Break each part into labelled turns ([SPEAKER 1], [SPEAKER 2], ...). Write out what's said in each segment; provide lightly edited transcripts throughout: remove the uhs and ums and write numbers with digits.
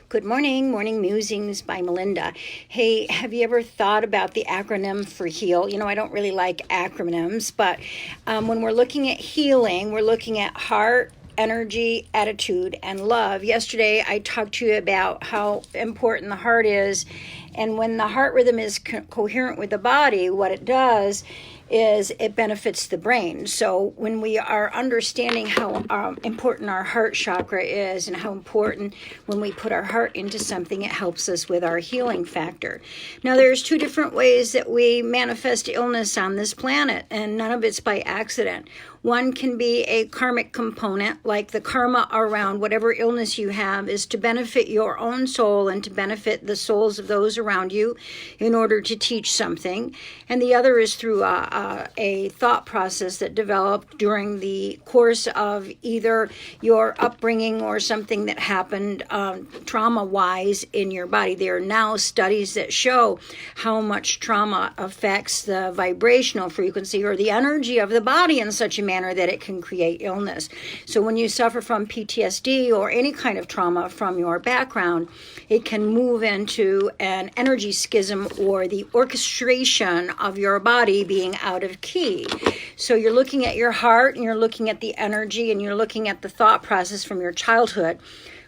[SPEAKER 1] Good morning, Morning Musings by Melinda. Hey, have you ever thought about the acronym for HEAL? You know, I don't really like acronyms, but when we're looking at healing, we're looking at heart, energy, attitude, and love. Yesterday, I talked to you about how important the heart is, and when the heart rhythm is coherent with the body, what it does is it benefits the brain. So when we are understanding how important our heart chakra is and how important when we put our heart into something, it helps us with our healing factor. Now, there's two different ways that we manifest illness on this planet, and none of it's by accident. One can be a karmic component, like the karma around whatever illness you have is to benefit your own soul and to benefit the souls of those around you in order to teach something. And the other is through a thought process that developed during the course of either your upbringing or something that happened trauma-wise in your body. There are now studies that show how much trauma affects the vibrational frequency or the energy of the body in such a manner that it can create illness. So when you suffer from PTSD or any kind of trauma from your background, it can move into an energy schism or the orchestration of your body being out of key. So you're looking at your heart and you're looking at the energy and you're looking at the thought process from your childhood,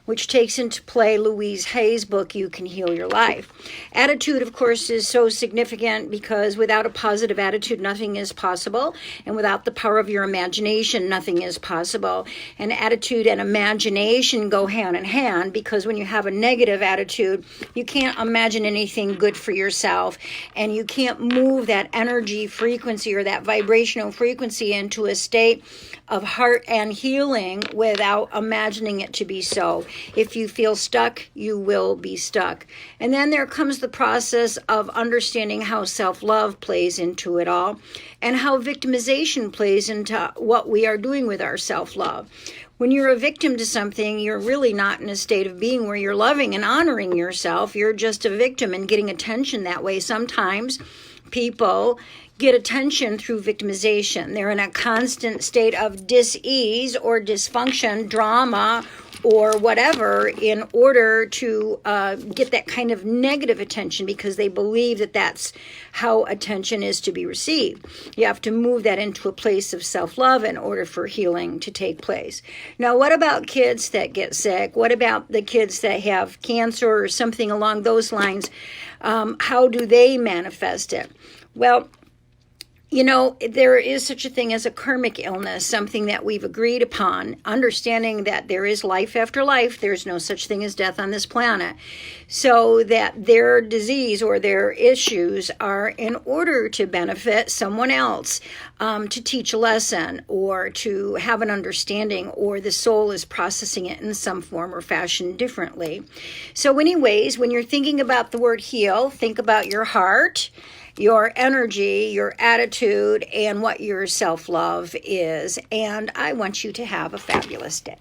[SPEAKER 1] which takes into play Louise Hay's book, You Can Heal Your Life. Attitude, of course, is so significant because without a positive attitude, nothing is possible. And without the power of your imagination, nothing is possible. And attitude and imagination go hand in hand because when you have a negative attitude, you can't imagine anything good for yourself. And you can't move that energy frequency or that vibrational frequency into a state of heart and healing without imagining it to be so. If you feel stuck, you will be stuck. And then there comes the process of understanding how self-love plays into it all and how victimization plays into what we are doing with our self-love. When you're a victim to something, you're really not in a state of being where you're loving and honoring yourself. You're just a victim and getting attention that way. Sometimes people get attention through victimization. They're in a constant state of dis-ease or dysfunction, drama, or whatever in order to get that kind of negative attention because they believe that that's how attention is to be received. You have to move that into a place of self-love in order for healing to take place. Now, what about kids that get sick? What about the kids that have cancer or something along those lines? How do they manifest it? Well, you know, there is such a thing as a karmic illness, something that we've agreed upon, understanding that there is life after life. There's no such thing as death on this planet. So that their disease or their issues are in order to benefit someone else, to teach a lesson or to have an understanding, or the soul is processing it in some form or fashion differently. So anyways, when you're thinking about the word heal, think about your heart, your energy, your attitude, and what your self-love is. And I want you to have a fabulous day.